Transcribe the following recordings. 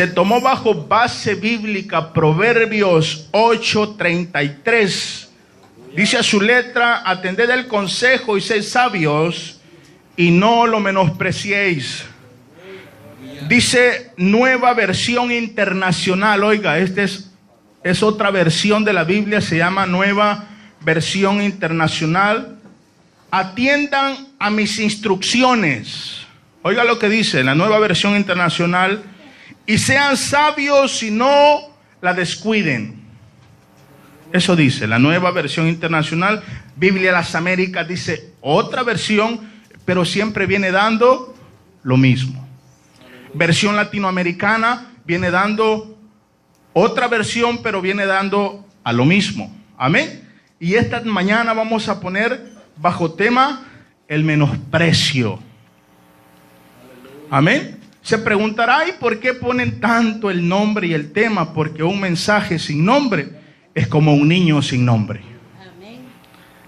Se tomó bajo base bíblica Proverbios 8:33. Dice a su letra: atended el consejo y sed sabios, y no lo menospreciéis. Dice Nueva Versión Internacional. Oiga, esta es otra versión de la Biblia, se llama Nueva Versión Internacional. Atiendan a mis instrucciones. Oiga lo que dice la Nueva Versión Internacional. Y sean sabios y no la descuiden. Eso dice la Nueva Versión Internacional. Biblia Las Américas dice otra versión, pero siempre viene dando lo mismo. Versión latinoamericana viene dando otra versión, pero viene dando a lo mismo. Amén. Y esta mañana vamos a poner bajo tema el menosprecio. Amén. Se preguntará: ¿y por qué ponen tanto el nombre y el tema? Porque un mensaje sin nombre es como un niño sin nombre. Amén.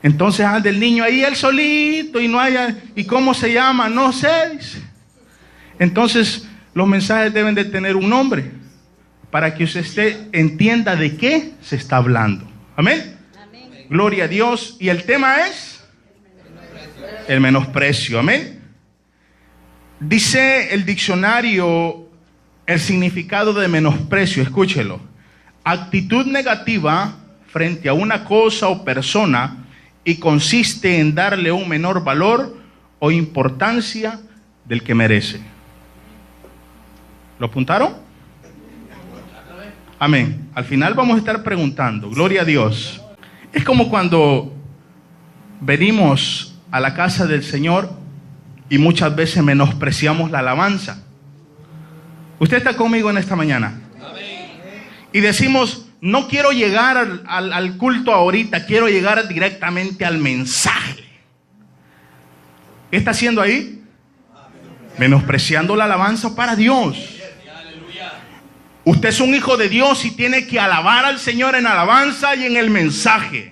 Entonces anda el niño ahí él solito y no haya, ¿y cómo se llama? No sé. Entonces los mensajes deben de tener un nombre para que usted entienda de qué se está hablando. Amén. Amén. Gloria a Dios. Y el tema es el menosprecio. Amén. Dice el diccionario el significado de menosprecio. Escúchelo: actitud negativa frente a una cosa o persona, y consiste en darle un menor valor o importancia del que merece. ¿Lo apuntaron? Amén. Al final vamos a estar preguntando. Gloria a Dios. Es como cuando venimos a la casa del Señor y muchas veces menospreciamos la alabanza. Usted está conmigo en esta mañana. Amén. Y decimos: no quiero llegar al culto ahorita, quiero llegar directamente al mensaje. ¿Qué está haciendo ahí? Menospreciando la alabanza para Dios. Usted es un hijo de Dios y tiene que alabar al Señor en alabanza y en el mensaje.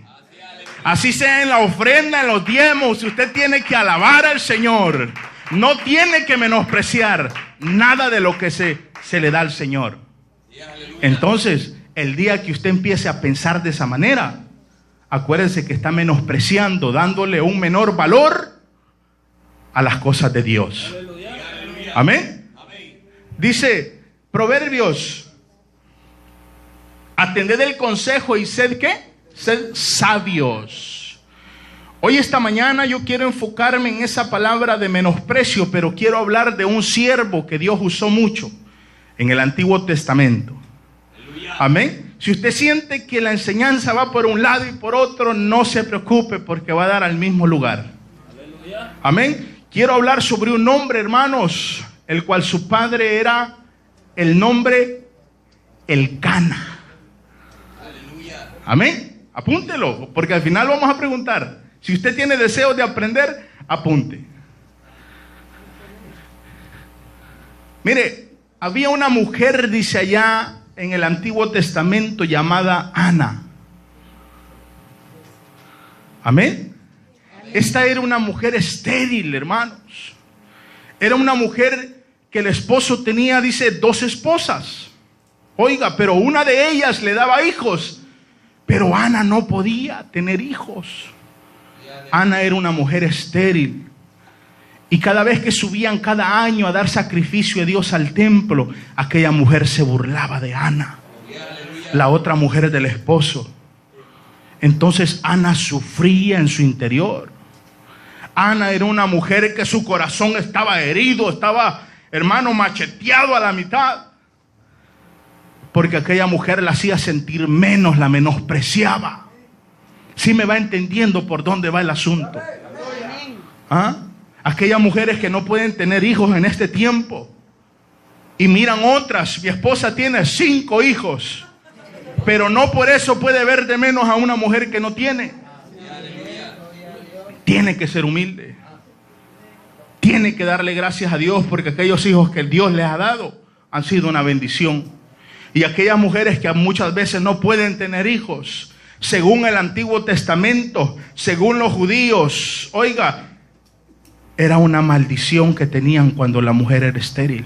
Así sea en la ofrenda, en los diezmos, usted tiene que alabar al Señor. No tiene que menospreciar nada de lo que se le da al Señor. Entonces, el día que usted empiece a pensar de esa manera, acuérdense que está menospreciando, dándole un menor valor a las cosas de Dios. Amén. Dice Proverbios: atended el consejo y sed ¿qué? Sed sabios. Hoy esta mañana yo quiero enfocarme en esa palabra de menosprecio, pero quiero hablar de un siervo que Dios usó mucho en el Antiguo Testamento. Amén. Si usted siente que la enseñanza va por un lado y por otro, no se preocupe, porque va a dar al mismo lugar. Amén. Quiero hablar sobre un hombre, hermanos, el cual su padre era el nombre Elcana. Amén. Apúntelo, porque al final vamos a preguntar. Si usted tiene deseos de aprender, apunte. Mire, había una mujer, dice allá en el Antiguo Testamento, llamada Ana. Amén. Esta era una mujer estéril, hermanos. Era una mujer que el esposo tenía, dice, 2 esposas. Oiga, pero una de ellas le daba hijos. Pero Ana no podía tener hijos. Ana era una mujer estéril. Y cada vez que subían cada año a dar sacrificio a Dios al templo, aquella mujer se burlaba de Ana, la otra mujer del esposo. Entonces Ana sufría en su interior. Ana era una mujer que su corazón estaba herido, estaba, hermano, macheteado a la mitad. Porque aquella mujer la hacía sentir menos, la menospreciaba. ¿Sí me va entendiendo por dónde va el asunto? ¿Ah? Aquellas mujeres que no pueden tener hijos en este tiempo y miran otras. Mi esposa tiene 5 hijos, pero no por eso puede ver de menos a una mujer que no tiene. Tiene que ser humilde. Tiene que darle gracias a Dios, porque aquellos hijos que Dios les ha dado han sido una bendición. Y aquellas mujeres que muchas veces no pueden tener hijos, según el Antiguo Testamento, según los judíos, oiga, era una maldición que tenían cuando la mujer era estéril.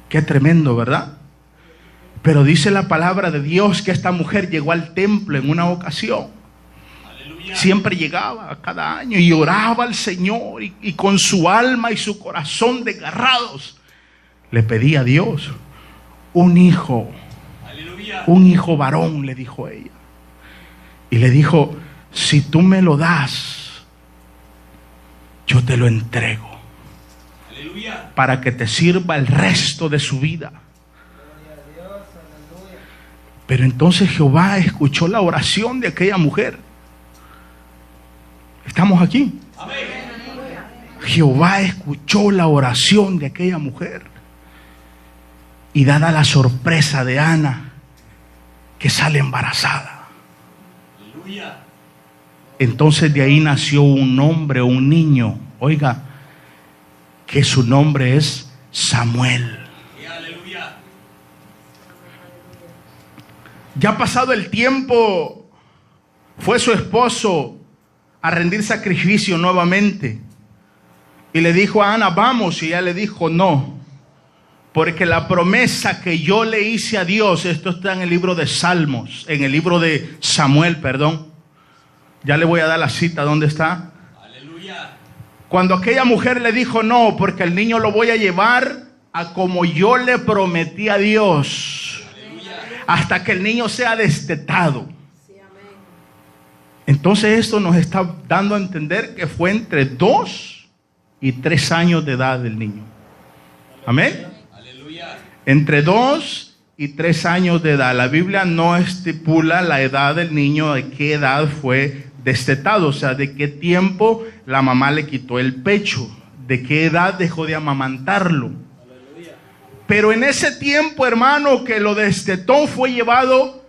Qué tremendo, ¿verdad? Pero dice la palabra de Dios que esta mujer llegó al templo en una ocasión. Aleluya. Siempre llegaba a cada año y oraba al Señor y con su alma y su corazón desgarrados le pedía a Dios un hijo. Aleluya. Un hijo varón, le dijo ella. Y le dijo, si tú me lo das, yo te lo entrego. Aleluya. Para que te sirva el resto de su vida. Pero entonces Jehová escuchó la oración de aquella mujer. ¿Estamos aquí? Amén. Jehová escuchó la oración de aquella mujer. Y dada la sorpresa de Ana, que sale embarazada. Aleluya. Entonces de ahí nació un hombre, un niño, oiga, que su nombre es Samuel. Aleluya. Ya pasado el tiempo, fue su esposo a rendir sacrificio nuevamente. Y le dijo a Ana, vamos, y ella le dijo, no. Porque la promesa que yo le hice a Dios, esto está en el libro de Salmos, en el libro de Samuel, perdón. Ya le voy a dar la cita, ¿dónde está? Aleluya. Cuando aquella mujer le dijo, no, porque el niño lo voy a llevar a como yo le prometí a Dios. Aleluya. Hasta que el niño sea destetado. Sí, amén. Entonces esto nos está dando a entender que fue entre 2 y 3 años de edad del niño. Amén. Entre 2 y 3 años de edad. La Biblia no estipula la edad del niño, de qué edad fue destetado, o sea, de qué tiempo la mamá le quitó el pecho, de qué edad dejó de amamantarlo. Pero en ese tiempo, hermano, que lo destetó, fue llevado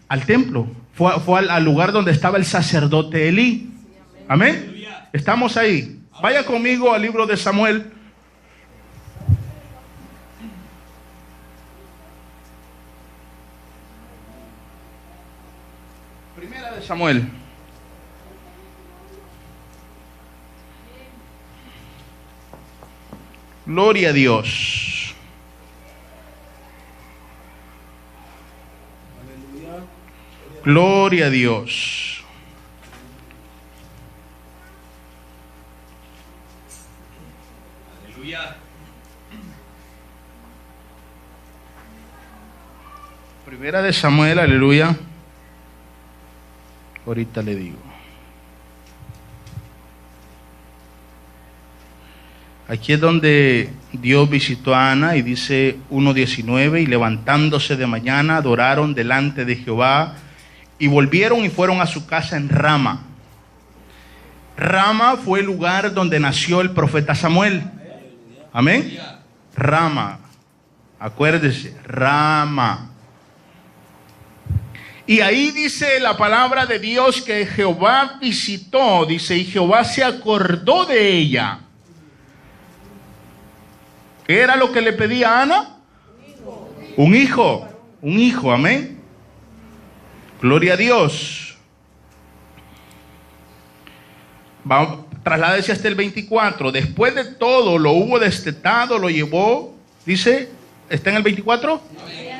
al templo, fue al lugar donde estaba el sacerdote Elí. Amén. Estamos ahí. Vaya conmigo al libro de Samuel. Primera de Samuel. Gloria a Dios. Gloria a Dios. Aleluya. Primera de Samuel, aleluya. Ahorita le digo. Aquí es donde Dios visitó a Ana y dice 1:19, y levantándose de mañana adoraron delante de Jehová y volvieron y fueron a su casa en Rama. Rama fue el lugar donde nació el profeta Samuel. Amén. Rama. Acuérdese, Rama. Y ahí dice la palabra de Dios que Jehová visitó, dice, y Jehová se acordó de ella. ¿Qué era lo que le pedía a Ana? Un hijo. Un hijo, amén. Gloria a Dios. Trasládese hasta el 24. Después de todo lo hubo destetado, lo llevó, dice, ¿está en el 24? Amén.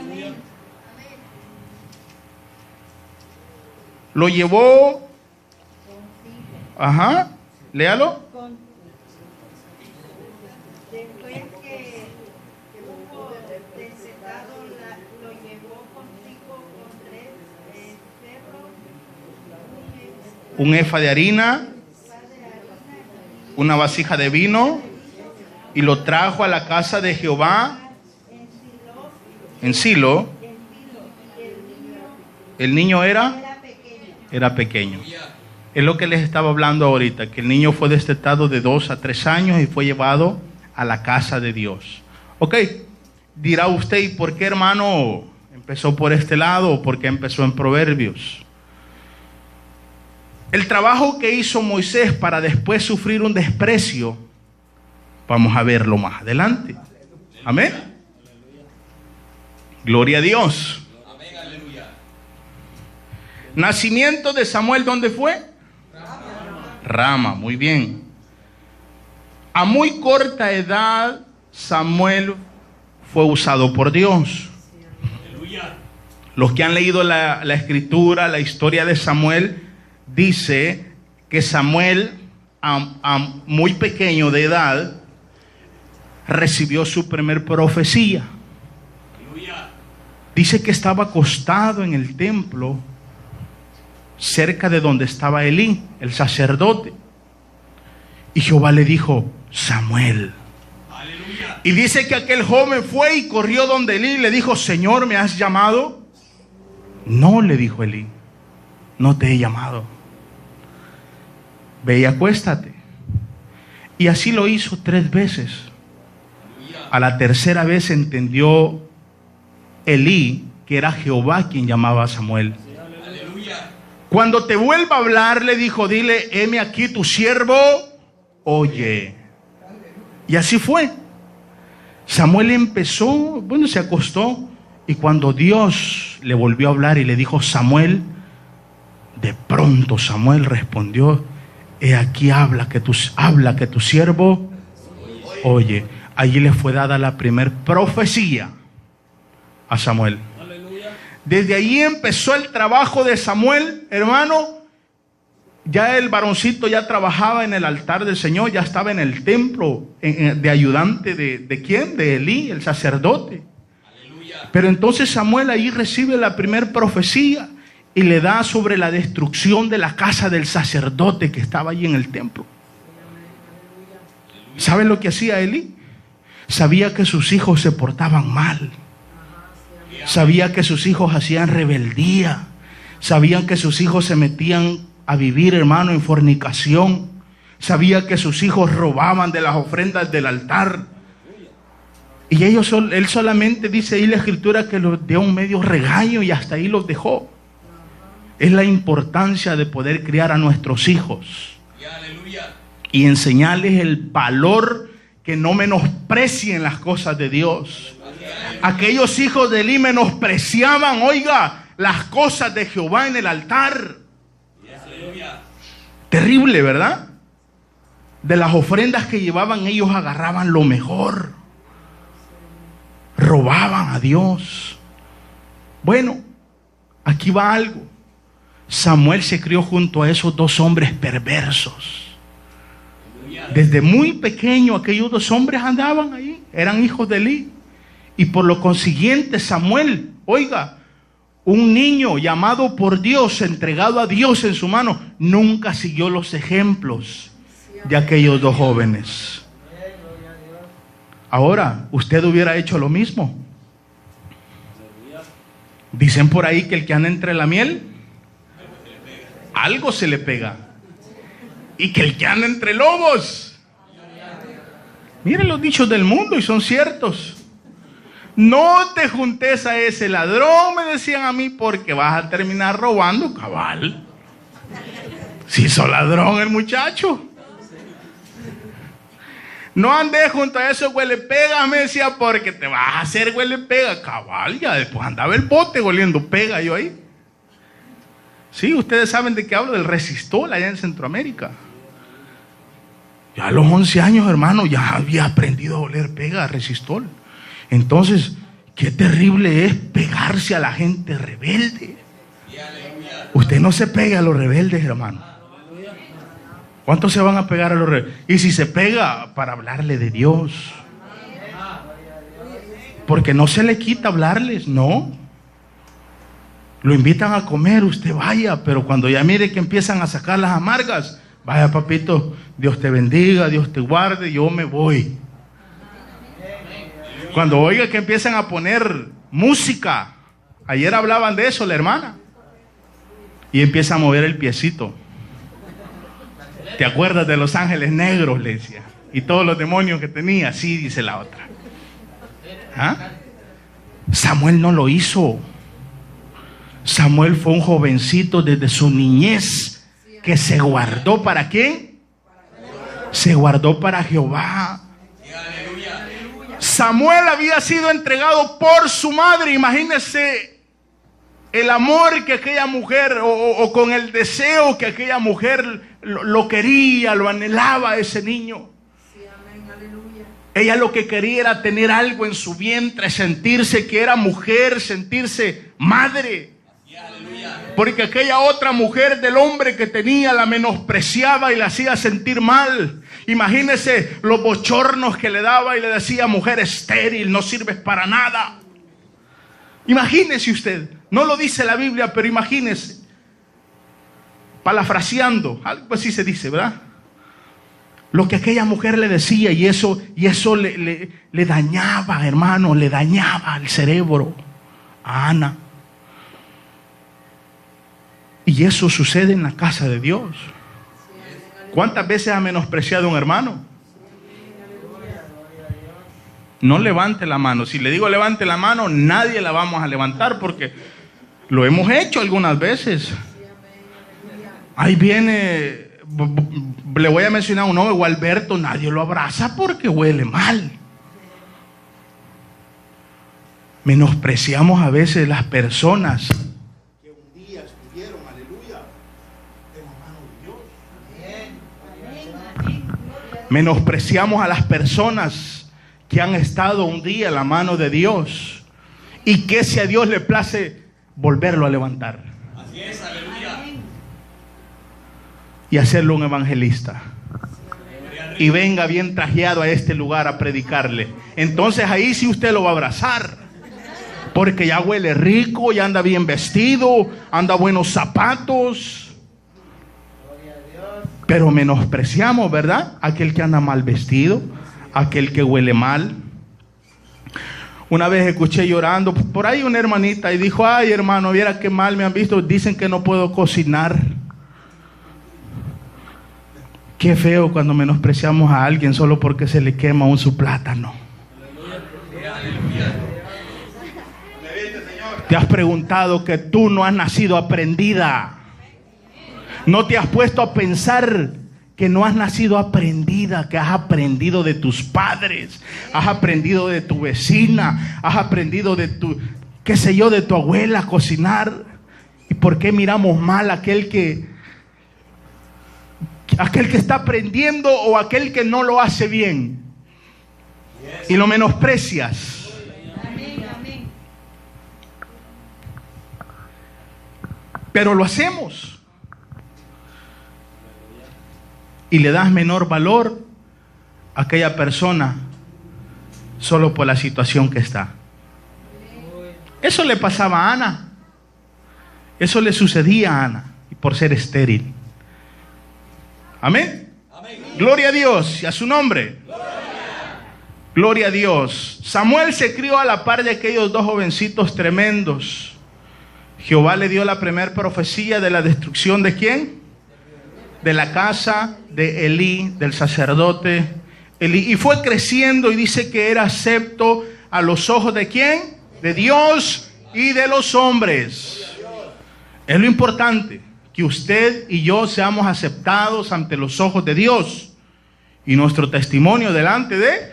Lo llevó, ajá, léalo. Después que hubo destetado, lo llevó consigo con 3 cerros, un efa de harina, una vasija de vino, y lo trajo a la casa de Jehová en Silo. El niño era pequeño. Es lo que les estaba hablando ahorita, que el niño fue destetado de 2 a 3 años y fue llevado a la casa de Dios. Ok, dirá usted, ¿y por qué, hermano, empezó por este lado o por qué empezó en Proverbios? El trabajo que hizo Moisés para después sufrir un desprecio, vamos a verlo más adelante. Amén. Gloria a Dios. Nacimiento de Samuel, ¿dónde fue? Rama, muy bien. A muy corta edad, Samuel fue usado por Dios. Los que han leído la escritura, la historia de Samuel, dice que Samuel, muy pequeño de edad, recibió su primer profecía. Dice que estaba acostado en el templo, cerca de donde estaba Elí, el sacerdote. Y Jehová le dijo: Samuel. Aleluya. Y dice que aquel joven fue y corrió donde Elí y le dijo: Señor, ¿me has llamado? No, le dijo Elí, no te he llamado. Ve y acuéstate. Y así lo hizo 3 veces. A la tercera vez entendió Elí que era Jehová quien llamaba a Samuel. Cuando te vuelva a hablar, le dijo, dile: heme aquí tu siervo, oye. Y así fue. Samuel empezó, se acostó, y cuando Dios le volvió a hablar y le dijo: Samuel, de pronto Samuel respondió: he aquí habla que tu siervo oye. Allí le fue dada la primer profecía a Samuel. Desde ahí empezó el trabajo de Samuel, hermano. Ya el varoncito ya trabajaba en el altar del Señor, ya estaba en el templo de ayudante ¿de quién? De Elí, el sacerdote. Aleluya. Pero entonces Samuel ahí recibe la primer profecía y le da sobre la destrucción de la casa del sacerdote que estaba allí en el templo. ¿Saben lo que hacía Elí? Sabía que sus hijos se portaban mal. Sabía que sus hijos hacían rebeldía. Sabían que sus hijos se metían a vivir, hermano, en fornicación. Sabía que sus hijos robaban de las ofrendas del altar. Y él solamente dice ahí la escritura que los dio un medio regaño y hasta ahí los dejó. Es la importancia de poder criar a nuestros hijos y enseñarles el valor, que no menosprecien las cosas de Dios. Aquellos hijos de Elí menospreciaban, oiga, las cosas de Jehová en el altar. Terrible, ¿verdad? De las ofrendas que llevaban, ellos agarraban lo mejor. Robaban a Dios. Bueno, aquí va algo. Samuel se crió junto a esos 2 hombres perversos. Desde muy pequeño aquellos 2 hombres andaban ahí, eran hijos de Elí. Y por lo consiguiente Samuel, oiga, un niño llamado por Dios, entregado a Dios en su mano, nunca siguió los ejemplos de aquellos 2 jóvenes. Ahora, usted hubiera hecho lo mismo. Dicen por ahí que el que anda entre la miel, algo se le pega. Y que el que anda entre lobos, miren los dichos del mundo y son ciertos. No te juntes a ese ladrón, me decían a mí, porque vas a terminar robando, cabal. Si sos ladrón el muchacho. No andes junto a esos huele pega, me decía, porque te vas a hacer huele pega, cabal. Ya después andaba el bote oliendo pega yo ahí. Sí, ustedes saben de qué hablo, del resistol allá en Centroamérica. Ya a los 11 años, hermano, ya había aprendido a oler pega, resistol. Entonces, qué terrible es pegarse a la gente rebelde. Usted no se pega a los rebeldes, hermano. ¿Cuántos se van a pegar a los rebeldes? Y si se pega, para hablarle de Dios. Porque no se le quita hablarles, no. Lo invitan a comer, usted vaya, pero cuando ya mire que empiezan a sacar las amargas, vaya papito, Dios te bendiga, Dios te guarde, yo me voy. Cuando oiga que empiezan a poner música, ayer hablaban de eso la hermana, y empieza a mover el piecito. ¿Te acuerdas de los ángeles negros? Le decía. Y todos los demonios que tenía, sí, dice la otra. ¿Ah? Samuel no lo hizo. Samuel fue un jovencito desde su niñez que se guardó ¿para quién? Se guardó para Jehová. Samuel había sido entregado por su madre. Imagínense el amor que aquella mujer, o con el deseo que aquella mujer lo quería, lo anhelaba a ese niño. Ella lo que quería era tener algo en su vientre, sentirse que era mujer, sentirse madre. Porque aquella otra mujer del hombre que tenía la menospreciaba y la hacía sentir mal. Imagínese los bochornos que le daba y le decía: mujer estéril, no sirves para nada. Imagínese usted, no lo dice la Biblia, pero imagínese, parafraseando, algo así se dice, ¿verdad? Lo que aquella mujer le decía, y eso le dañaba, hermano, le dañaba el cerebro a Ana. Y eso sucede en la casa de Dios. ¿Cuántas veces ha menospreciado a un hermano? No levante la mano. Si le digo levante la mano, nadie la vamos a levantar, porque lo hemos hecho algunas veces. Ahí viene, le voy a mencionar un nombre, Gualberto, nadie lo abraza porque huele mal. Menospreciamos a veces las personas que un día estuvieron, aleluya, en la mano de Dios. Menospreciamos a las personas que han estado un día en la mano de Dios, y que si a Dios le place volverlo a levantar. Así es, aleluya. Y hacerlo un evangelista. Y venga bien trajeado a este lugar a predicarle. Entonces ahí sí usted lo va a abrazar, porque ya huele rico, ya anda bien vestido, anda buenos zapatos. Pero menospreciamos, ¿verdad?, aquel que anda mal vestido, aquel que huele mal. Una vez escuché llorando por ahí una hermanita y dijo: ay, hermano, viera qué mal me han visto, dicen que no puedo cocinar. Qué feo cuando menospreciamos a alguien solo porque se le quema su plátano. ¿Te has preguntado que tú no has nacido aprendida? ¿No te has puesto a pensar que no has nacido aprendida, que has aprendido de tus padres, has aprendido de tu vecina, has aprendido de tu, qué sé yo, de tu abuela a cocinar? ¿Y por qué miramos mal a aquel que está aprendiendo, o aquel que no lo hace bien y lo menosprecias? Pero lo hacemos y le das menor valor a aquella persona solo por la situación que está. Eso le pasaba a Ana, eso le sucedía a Ana, y por ser estéril. Amén. Amén. Gloria a Dios y a su nombre. Gloria a Dios. Samuel se crió a la par de aquellos dos jovencitos tremendos. Jehová le dio la primera profecía de la destrucción ¿de quién? De la casa de Elí, del sacerdote Elí. Y fue creciendo, y dice que era acepto a los ojos ¿de quién? De Dios y de los hombres. Es lo importante, que usted y yo seamos aceptados ante los ojos de Dios y nuestro testimonio delante de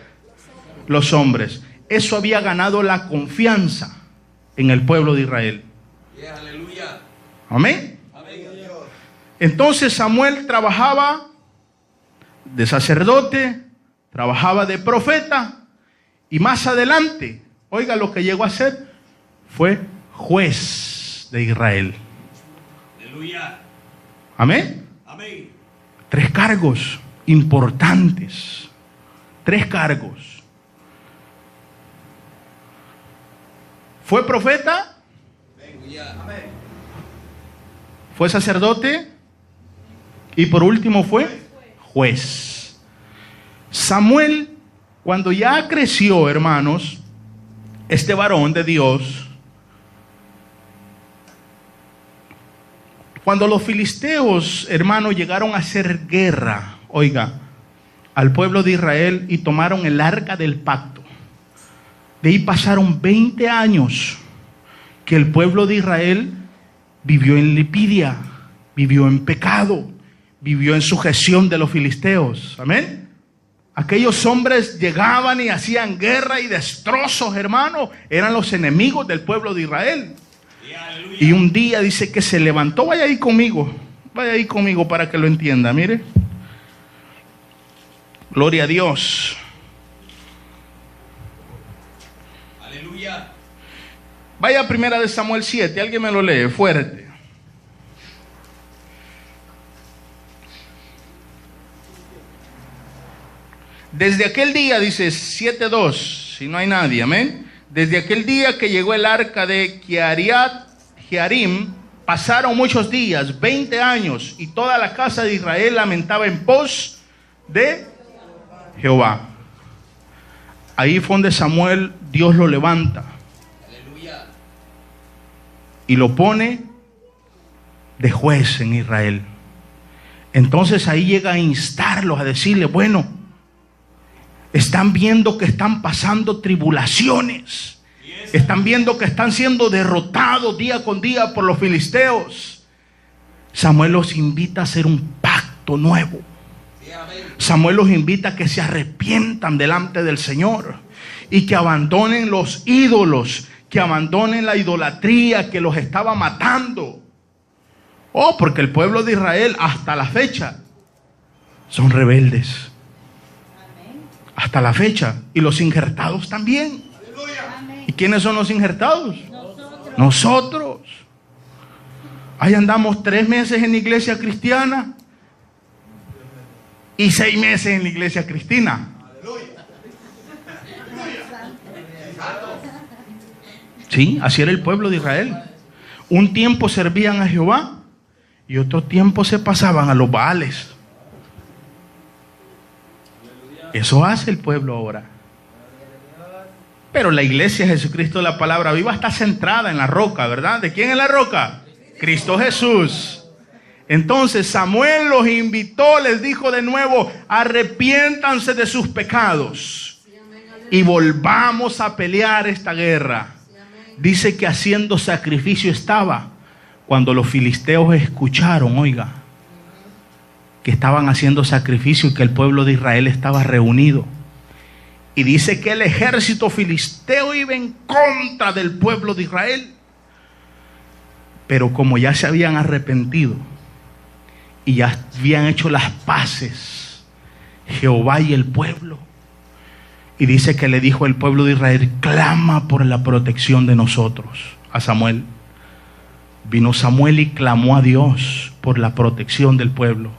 los hombres. Eso había ganado la confianza en el pueblo de Israel. Amén. Entonces Samuel trabajaba de sacerdote, trabajaba de profeta, y más adelante, oiga lo que llegó a ser, fue juez de Israel. Amén. Amén. 3 cargos importantes. 3 cargos. Fue profeta. Fue sacerdote. Y por último fue juez. Samuel, cuando ya creció, hermanos, este varón de Dios, cuando los filisteos, hermanos, llegaron a hacer guerra, oiga, al pueblo de Israel, y tomaron el arca del pacto, de ahí pasaron 20 años que el pueblo de Israel vivió en lipidia, vivió en pecado, vivió en sujeción de los filisteos. Amén. Aquellos hombres llegaban y hacían guerra y destrozos, hermano. Eran los enemigos del pueblo de Israel. Y un día dice que se levantó. Vaya ahí conmigo para que lo entienda. Mire, Gloria a Dios. Aleluya. Vaya a 1 Samuel 7, alguien me lo lee fuerte. Desde aquel día, dice 7:2, si no hay nadie, amén. Desde aquel día que llegó el arca de Kiriat Jearim, pasaron muchos días, 20 años, y toda la casa de Israel lamentaba en pos de Jehová. Ahí fue donde Samuel, Dios lo levanta. Aleluya. Y lo pone de juez en Israel. Entonces ahí llega a instarlos, a decirle, bueno, están viendo que están pasando tribulaciones. Están viendo que están siendo derrotados día con día por los filisteos. Samuel los invita a hacer un pacto nuevo. Samuel los invita a que se arrepientan delante del Señor y que abandonen los ídolos, que abandonen la idolatría que los estaba matando. Oh, porque el pueblo de Israel hasta la fecha son rebeldes. Hasta la fecha. Y los injertados también. ¿Y quiénes son los injertados? Nosotros. Ahí andamos 3 meses en la iglesia cristiana y 6 meses en la iglesia cristina. Sí, así era el pueblo de Israel. Un tiempo servían a Jehová y otro tiempo se pasaban a los Baales. Eso hace el pueblo ahora. Pero la iglesia de Jesucristo, la palabra viva, está centrada en la roca, ¿verdad? ¿De quién es la roca? Cristo Jesús. Entonces Samuel los invitó, les dijo de nuevo, arrepiéntanse de sus pecados y volvamos a pelear esta guerra. Dice que haciendo sacrificio estaba cuando los filisteos escucharon, oiga, que estaban haciendo sacrificio y que el pueblo de Israel estaba reunido. Y dice que el ejército filisteo iba en contra del pueblo de Israel. Pero como ya se habían arrepentido y ya habían hecho las paces Jehová y el pueblo, y dice que le dijo el pueblo de Israel, clama por la protección de nosotros a Samuel. Vino Samuel y clamó a Dios por la protección del pueblo.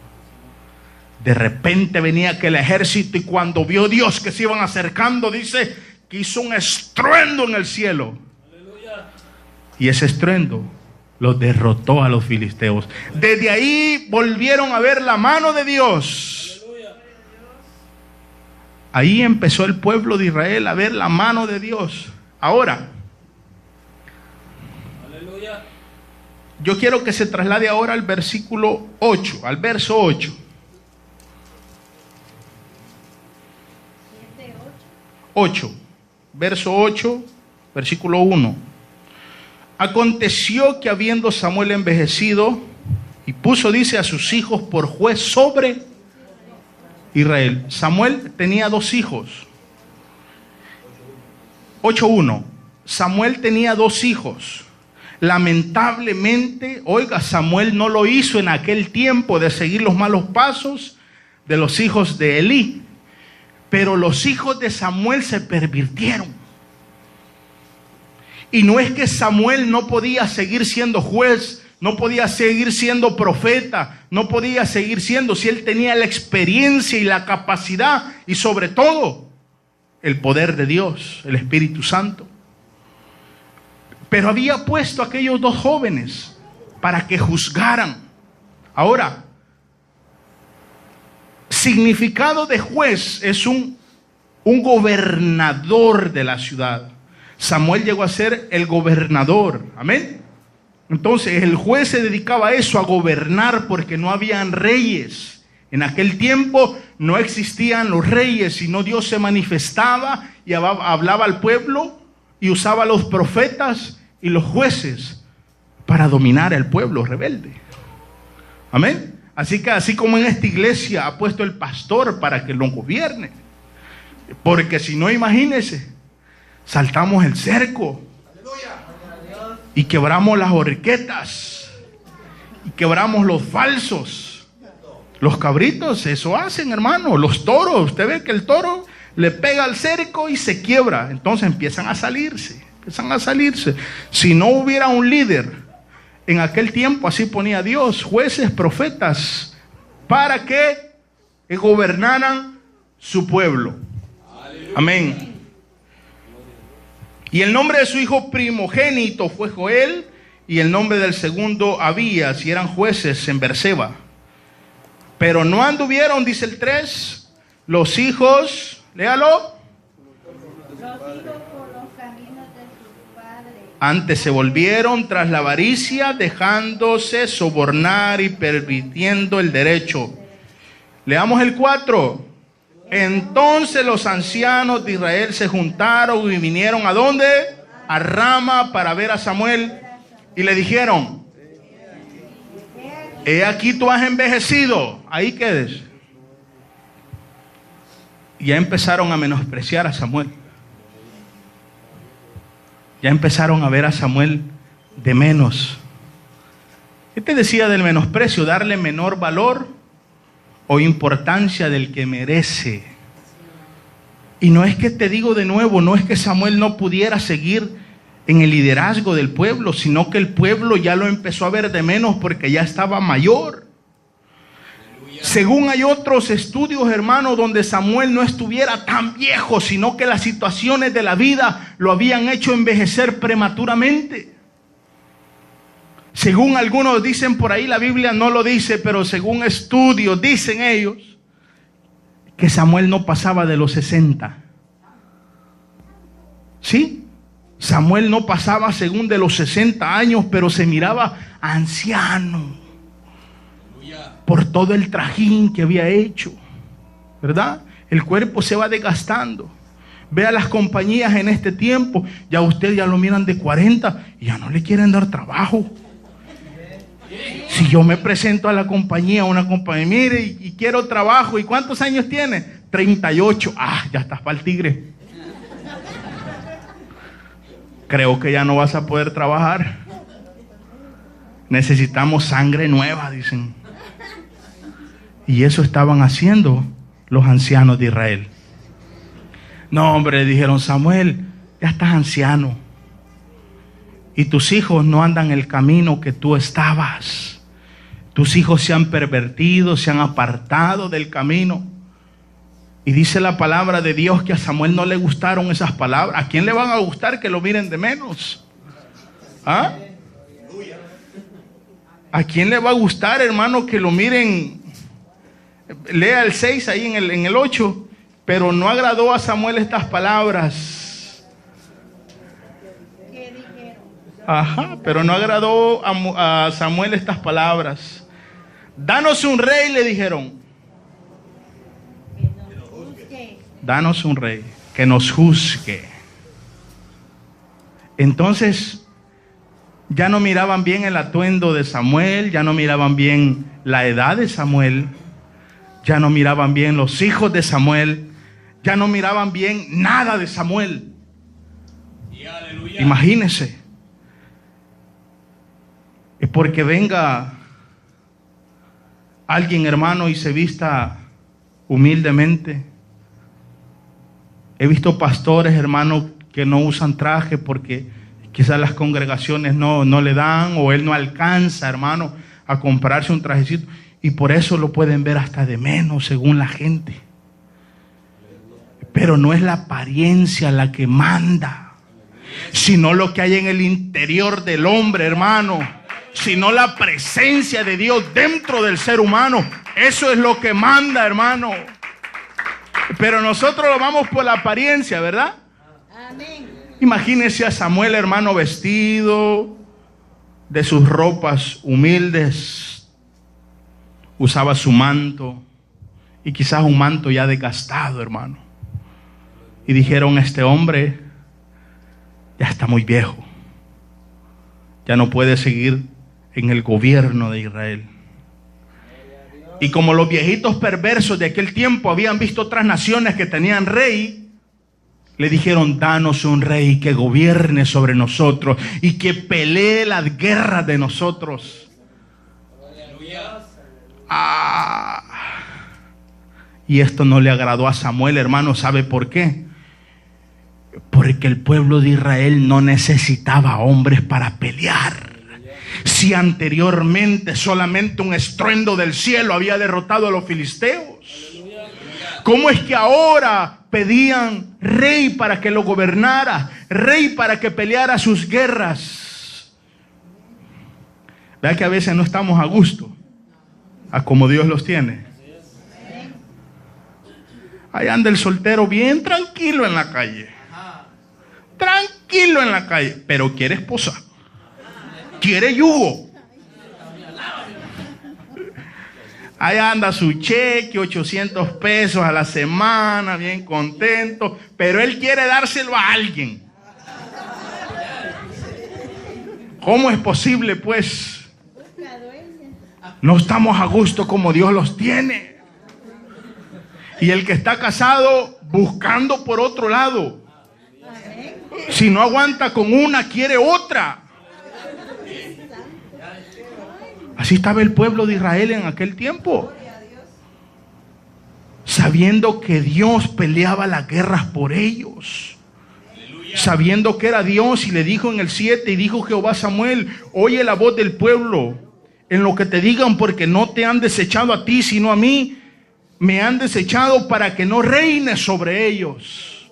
De repente venía aquel ejército y cuando vio Dios que se iban acercando, dice que hizo un estruendo en el cielo. Aleluya. Y ese estruendo los derrotó a los filisteos. Desde ahí volvieron a ver la mano de Dios. Aleluya. Ahí empezó el pueblo de Israel a ver la mano de Dios. Ahora, aleluya, yo quiero que se traslade ahora al versículo 8, al verso 8. 8, verso 8, versículo 1. Aconteció que habiendo Samuel envejecido y puso, dice, a sus hijos por juez sobre Israel. Samuel tenía 2 hijos. 8:1. Samuel tenía 2 hijos. Lamentablemente, oiga, Samuel no lo hizo en aquel tiempo de seguir los malos pasos de los hijos de Elí. Pero los hijos de Samuel se pervirtieron. Y no es que Samuel no podía seguir siendo juez, no podía seguir siendo profeta, no podía seguir siendo, si él tenía la experiencia y la capacidad y sobre todo el poder de Dios, el Espíritu Santo. Pero había puesto a aquellos 2 jóvenes para que juzgaran. Ahora, significado de juez es un gobernador de la ciudad. Samuel llegó a ser el gobernador. Amén. Entonces el juez se dedicaba a eso, a gobernar, porque no habían reyes. En aquel tiempo no existían los reyes, sino Dios se manifestaba y hablaba al pueblo y usaba a los profetas y los jueces para dominar al pueblo rebelde. Amén. Así que así como en esta iglesia ha puesto el pastor para que lo gobierne. Porque si no, imagínense, saltamos el cerco y quebramos las horquetas y quebramos los falsos. Los cabritos eso hacen, hermano. Los toros, usted ve que el toro le pega al cerco y se quiebra. Entonces empiezan a salirse. Si no hubiera un líder en aquel tiempo, así ponía Dios, jueces, profetas, para que gobernaran su pueblo. Amén. Y el nombre de su hijo primogénito fue Joel, y el nombre del segundo Abías, y eran jueces en Berseba. Pero no anduvieron, dice el 3, los hijos, léalo. Los hijos por los caminos de sus padres. Antes se volvieron tras la avaricia, dejándose sobornar y pervirtiendo el derecho. Leamos el 4. Entonces los ancianos de Israel se juntaron y vinieron ¿a dónde? A Rama para ver a Samuel. Y le dijeron: he aquí tú has envejecido, ahí quedes. Y ya empezaron a menospreciar a Samuel. Ya empezaron a ver a Samuel de menos. ¿Qué te decía del menosprecio? Darle menor valor o importancia del que merece. Y no es que, te digo de nuevo, no es que Samuel no pudiera seguir en el liderazgo del pueblo, sino que el pueblo ya lo empezó a ver de menos porque ya estaba mayor. Según hay otros estudios, hermanos, donde Samuel no estuviera tan viejo, sino que las situaciones de la vida lo habían hecho envejecer prematuramente. Según algunos dicen por ahí, la Biblia no lo dice, pero según estudios dicen ellos que Samuel no pasaba de los 60. ¿Sí? Samuel no pasaba según de los 60 años, pero se miraba anciano por todo el trajín que había hecho, ¿verdad? El cuerpo se va desgastando. Vea las compañías en este tiempo, ya usted ya lo miran de 40 y ya no le quieren dar trabajo. Si yo me presento a la compañía, mire, y quiero trabajo, ¿y cuántos años tiene? 38. Ah, ya estás para el tigre. Creo que ya no vas a poder trabajar. Necesitamos sangre nueva, dicen. Y eso estaban haciendo los ancianos de Israel. No, hombre, dijeron: Samuel, ya estás anciano. Y tus hijos no andan el camino que tú estabas. Tus hijos se han pervertido, se han apartado del camino. Y dice la palabra de Dios que a Samuel no le gustaron esas palabras. ¿A quién le van a gustar que lo miren de menos? ¿Ah? ¿A quién le va a gustar, hermano, que lo miren? Lea el 6 ahí en el 8. Pero no agradó a Samuel estas palabras. ¿Qué dijeron? Ajá, pero no agradó a Samuel estas palabras. Danos un rey, le dijeron. Que nos juzgue. Danos un rey que nos juzgue. Entonces ya no miraban bien el atuendo de Samuel, ya no miraban bien la edad de Samuel, ya no miraban bien los hijos de Samuel, ya no miraban bien nada de Samuel. Imagínense. Es porque venga alguien, hermano, y se vista humildemente. He visto pastores, hermano, que no usan traje porque quizás las congregaciones no le dan, o él no alcanza, hermano, a comprarse un trajecito, y por eso lo pueden ver hasta de menos según la gente. Pero no es la apariencia la que manda, sino lo que hay en el interior del hombre, hermano, sino la presencia de Dios dentro del ser humano. Eso es lo que manda, hermano. Pero nosotros lo vamos por la apariencia, ¿verdad? Amén. Imagínese a Samuel, hermano, vestido de sus ropas humildes, usaba su manto, y quizás un manto ya desgastado, hermano. Y dijeron: este hombre ya está muy viejo, ya no puede seguir en el gobierno de Israel. Y como los viejitos perversos de aquel tiempo habían visto otras naciones que tenían rey, le dijeron: danos un rey que gobierne sobre nosotros y que pelee las guerras de nosotros. Ah, Y esto no le agradó a Samuel, hermano. ¿Sabe por qué? Porque el pueblo de Israel no necesitaba hombres para pelear. Si anteriormente solamente un estruendo del cielo había derrotado a los filisteos, ¿cómo es que ahora pedían rey para que lo gobernara, rey para que peleara sus guerras? Vea que a veces no estamos a gusto a como Dios los tiene. Ahí anda el soltero bien tranquilo en la calle, tranquilo en la calle, pero quiere esposa, quiere yugo. Ahí anda su cheque, 800 pesos a la semana, bien contento, pero él quiere dárselo a alguien. ¿Cómo es posible, pues? No estamos a gusto como Dios los tiene. Y el que está casado buscando por otro lado. Si no aguanta con una, quiere otra. Así estaba el pueblo de Israel en aquel tiempo, sabiendo que Dios peleaba las guerras por ellos, sabiendo que era Dios. Y le dijo en el 7, y dijo Jehová a Samuel: oye la voz del pueblo en lo que te digan, porque no te han desechado a ti, sino a mí me han desechado para que no reines sobre ellos.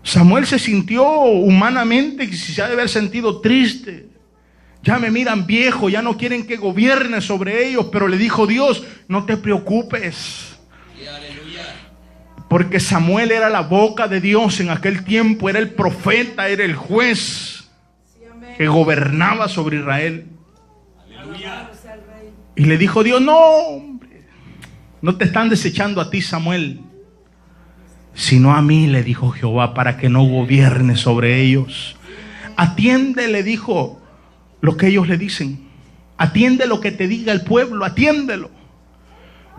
Samuel se sintió humanamente, se ha de haber sentido triste. Ya me miran viejo, ya no quieren que gobierne sobre ellos. Pero le dijo Dios: no te preocupes. Porque Samuel era la boca de Dios en aquel tiempo. Era el profeta, era el juez que gobernaba sobre Israel. Y le dijo Dios: no, hombre, no te están desechando a ti, Samuel, sino a mí, le dijo Jehová, para que no gobierne sobre ellos. Atiende, le dijo, lo que ellos le dicen. Atiende lo que te diga el pueblo, atiéndelo.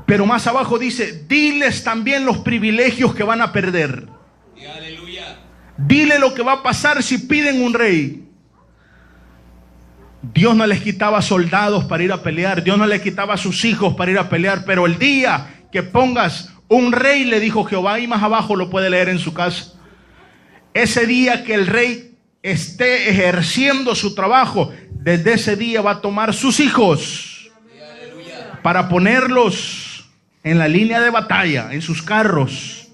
Pero más abajo dice: diles también los privilegios que van a perder. Dile lo que va a pasar si piden un rey. Dios no les quitaba soldados para ir a pelear, Dios no les quitaba a sus hijos para ir a pelear, pero el día que pongas un rey, le dijo Jehová, y más abajo lo puede leer en su casa, ese día que el rey esté ejerciendo su trabajo, desde ese día va a tomar sus hijos para ponerlos en la línea de batalla, en sus carros.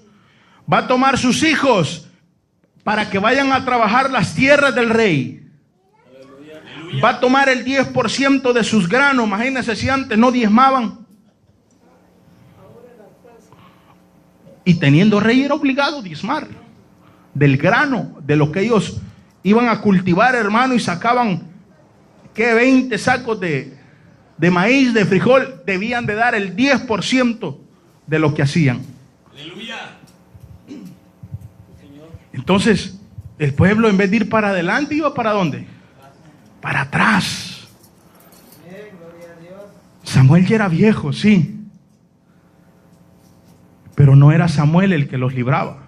Va a tomar sus hijos para que vayan a trabajar las tierras del rey. Va a tomar el 10% de sus granos. Imagínense si antes no diezmaban. Y teniendo rey era obligado a diezmar del grano, de lo que ellos iban a cultivar, hermano. Y sacaban, ¿qué? 20 sacos de maíz, de frijol. Debían de dar el 10% de lo que hacían. Entonces, el pueblo, en vez de ir para adelante, iba para ¿dónde? Para atrás. Samuel ya era viejo, sí, pero no era Samuel el que los libraba.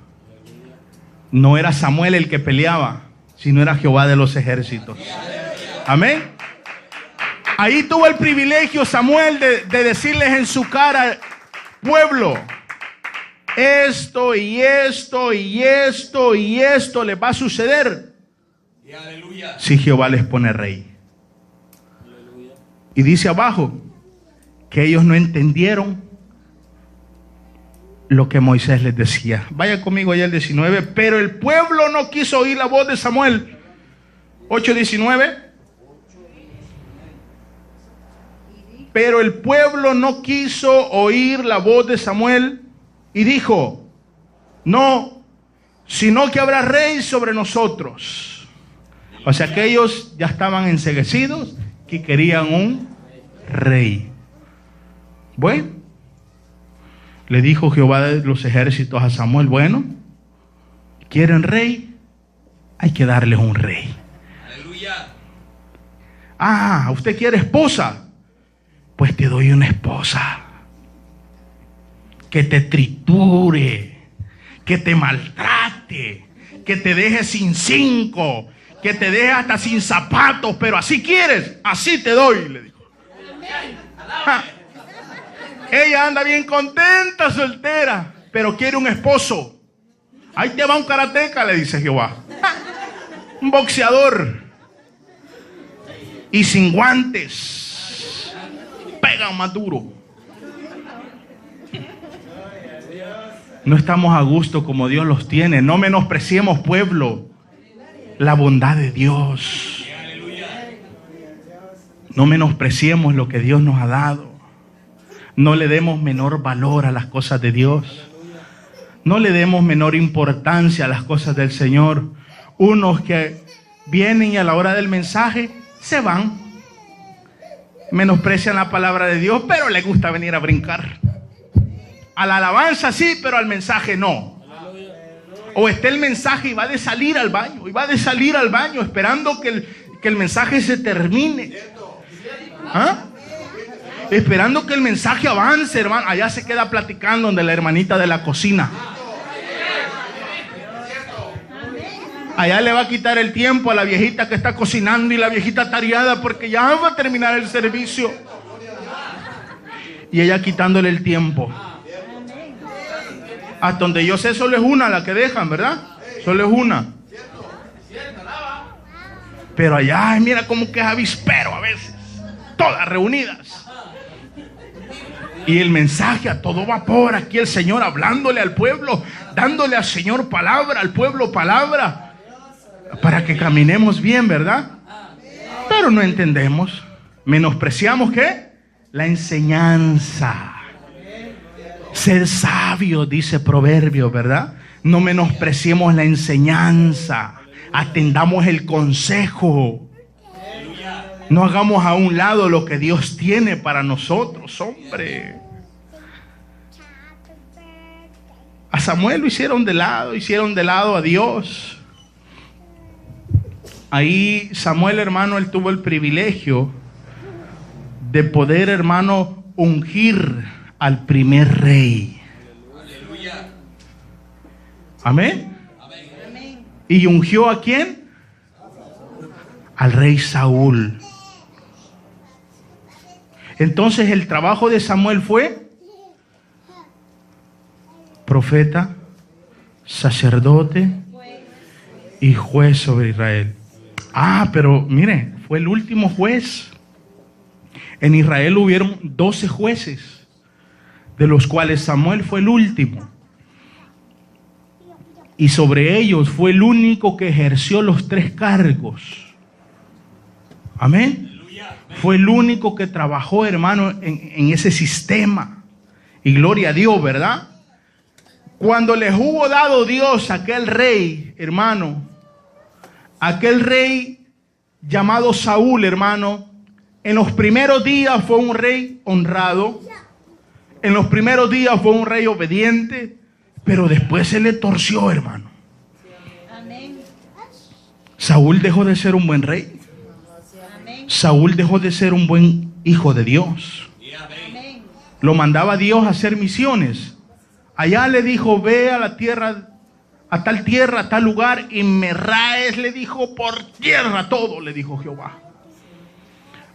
No era Samuel el que peleaba, sino era Jehová de los ejércitos. Amén. Ahí tuvo el privilegio Samuel de decirles en su cara: pueblo, esto y esto y esto y esto les va a suceder si Jehová les pone rey. Y dice abajo que ellos no entendieron lo que Moisés les decía. Vaya conmigo allá al 19. Pero el pueblo no quiso oír la voz de Samuel. 8:19. Pero el pueblo no quiso oír la voz de Samuel y dijo: no, sino que habrá rey sobre nosotros. O sea que ellos ya estaban enceguecidos, que querían un rey. Bueno, le dijo Jehová de los ejércitos a Samuel: bueno, ¿quieren rey? Hay que darles un rey. Aleluya. Ah, ¿usted quiere esposa? Pues te doy una esposa que te triture, que te maltrate, que te deje sin 5, que te deje hasta sin zapatos, pero así quieres, así te doy, le dijo. Ella anda bien contenta, soltera, pero quiere un esposo. Ahí te va un karateca, le dice Jehová. Un boxeador. Y sin guantes. Pegan más duro. No estamos a gusto como Dios los tiene. No menospreciemos, pueblo, la bondad de Dios. No menospreciemos lo que Dios nos ha dado. No le demos menor valor a las cosas de Dios. No le demos menor importancia a las cosas del Señor. Unos que vienen y a la hora del mensaje se van. Menosprecian la palabra de Dios, pero les gusta venir a brincar. A la alabanza sí, pero al mensaje no. O está el mensaje y va de salir al baño. Y va de salir al baño esperando que el mensaje se termine. ¿Ah? Esperando que el mensaje avance, hermano. Allá se queda platicando donde la hermanita de la cocina. Allá le va a quitar el tiempo a la viejita que está cocinando y la viejita tareada porque ya va a terminar el servicio. Y ella quitándole el tiempo. Hasta donde yo sé, solo es una la que dejan, ¿verdad? Solo es una. Pero allá, mira como que es avispero a veces. Todas reunidas. Y el mensaje a todo vapor. Aquí el Señor hablándole al pueblo, dándole al Señor palabra, al pueblo palabra, para que caminemos bien, ¿verdad? Pero no entendemos. Menospreciamos ¿qué? La enseñanza. Ser sabio, dice Proverbio, ¿verdad? No menospreciemos la enseñanza. Atendamos el consejo. No hagamos a un lado lo que Dios tiene para nosotros, hombre. A Samuel lo hicieron de lado a Dios. Ahí Samuel, hermano, él tuvo el privilegio de poder, hermano, ungir al primer rey. Aleluya. Amén. ¿Y ungió a quién? Al rey Saúl. Entonces el trabajo de Samuel fue profeta, sacerdote y juez sobre Israel. Ah, pero mire, fue el último juez. En Israel hubieron 12 jueces, de los cuales Samuel fue el último. Y sobre ellos fue el único que ejerció los 3 cargos. Amén. Fue el único que trabajó, hermano, en ese sistema. Y gloria a Dios, ¿verdad? Cuando les hubo dado Dios a aquel rey, hermano, aquel rey llamado Saúl, hermano, en los primeros días fue un rey honrado. En los primeros días fue un rey obediente, pero después se le torció, hermano. Saúl dejó de ser un buen rey. Saúl dejó de ser un buen hijo de Dios. Lo mandaba Dios a hacer misiones. Allá le dijo, ve a la tierra, a tal lugar, y me raes, le dijo, por tierra todo, le dijo Jehová.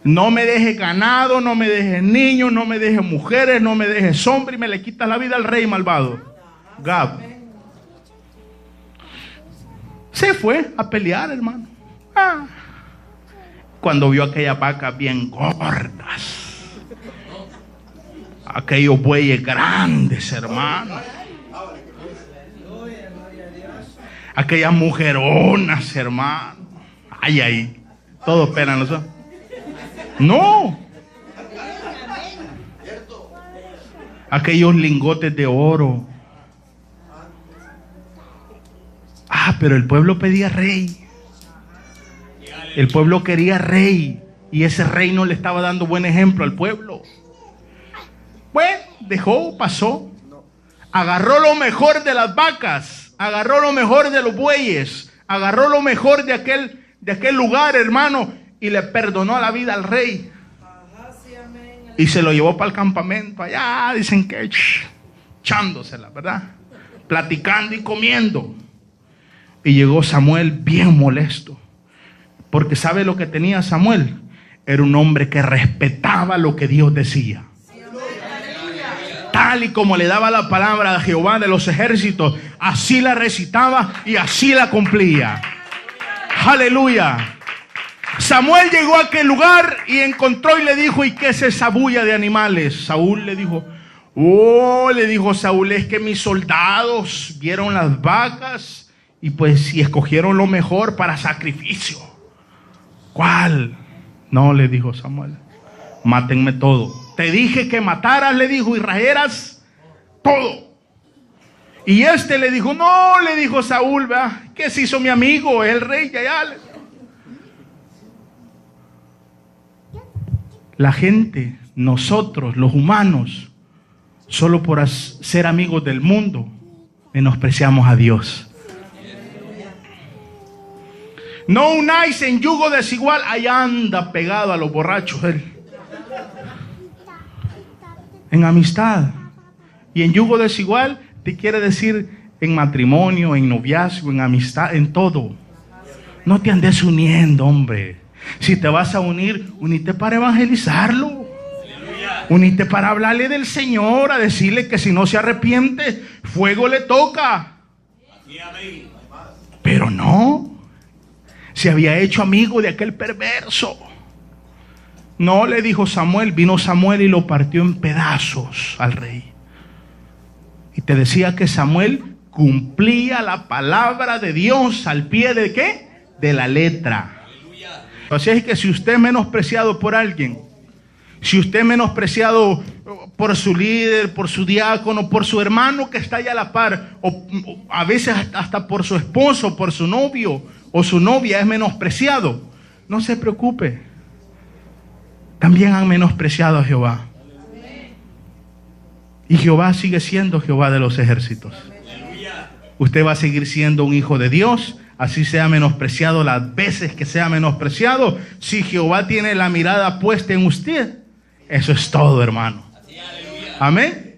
No me dejes ganado, no me dejes niños, no me dejes mujeres, no me dejes hombres, y me le quitas la vida al rey malvado, Gab. Se fue a pelear, hermano. Cuando vio aquellas vacas bien gordas, aquellos bueyes grandes, hermano, aquellas mujeronas, hermano, ay, todos pelan los ojos. No, aquellos lingotes de oro. Pero el pueblo pedía rey. El pueblo quería rey. Y ese rey no le estaba dando buen ejemplo al pueblo. Bueno, dejó, pasó. Agarró lo mejor de las vacas. Agarró lo mejor de los bueyes. Agarró lo mejor de aquel lugar, hermano. Y le perdonó la vida al rey. Y se lo llevó para el campamento. Allá dicen que echándosela, ¿verdad? Platicando y comiendo. Y llegó Samuel bien molesto. Porque ¿sabe lo que tenía Samuel? Era un hombre que respetaba lo que Dios decía. tal y como le daba la palabra a Jehová de los ejércitos, así la recitaba y así la cumplía. Aleluya. Samuel llegó a aquel lugar y encontró y le dijo: ¿y qué es esa bulla de animales? Saúl le dijo: le dijo Saúl, es que mis soldados vieron las vacas y pues escogieron lo mejor para sacrificio. ¿Cuál? No, le dijo Samuel, mátenme todo. Te dije que mataras, le dijo, y rayeras todo. Y este le dijo: no, le dijo Saúl, ¿verdad? ¿Qué se hizo mi amigo, el rey de allá? La gente, nosotros, los humanos, solo por ser amigos del mundo, menospreciamos a Dios. No unáis en yugo desigual. Allá anda pegado a los borrachos él. En amistad. Y en yugo desigual te quiere decir en matrimonio, en noviazgo, en amistad, en todo. No te andes uniendo, hombre. Si te vas a unir, unite para evangelizarlo. Unite para hablarle del Señor, a decirle que si no se arrepiente, fuego le toca. Pero no, se había hecho amigo de aquel perverso. No, le dijo Samuel. Vino Samuel y lo partió en pedazos al rey. Y te decía que Samuel cumplía la palabra de Dios al pie de ¿qué? De la letra. Así es que si usted es menospreciado por alguien, si usted es menospreciado por su líder, por su diácono, por su hermano que está allá a la par, o a veces hasta por su esposo, por su novio o su novia es menospreciado, no se preocupe. También han menospreciado a Jehová. Y Jehová sigue siendo Jehová de los ejércitos. Usted va a seguir siendo un hijo de Dios. Así sea menospreciado las veces que sea menospreciado. Si Jehová tiene la mirada puesta en usted, eso es todo, hermano. Amén.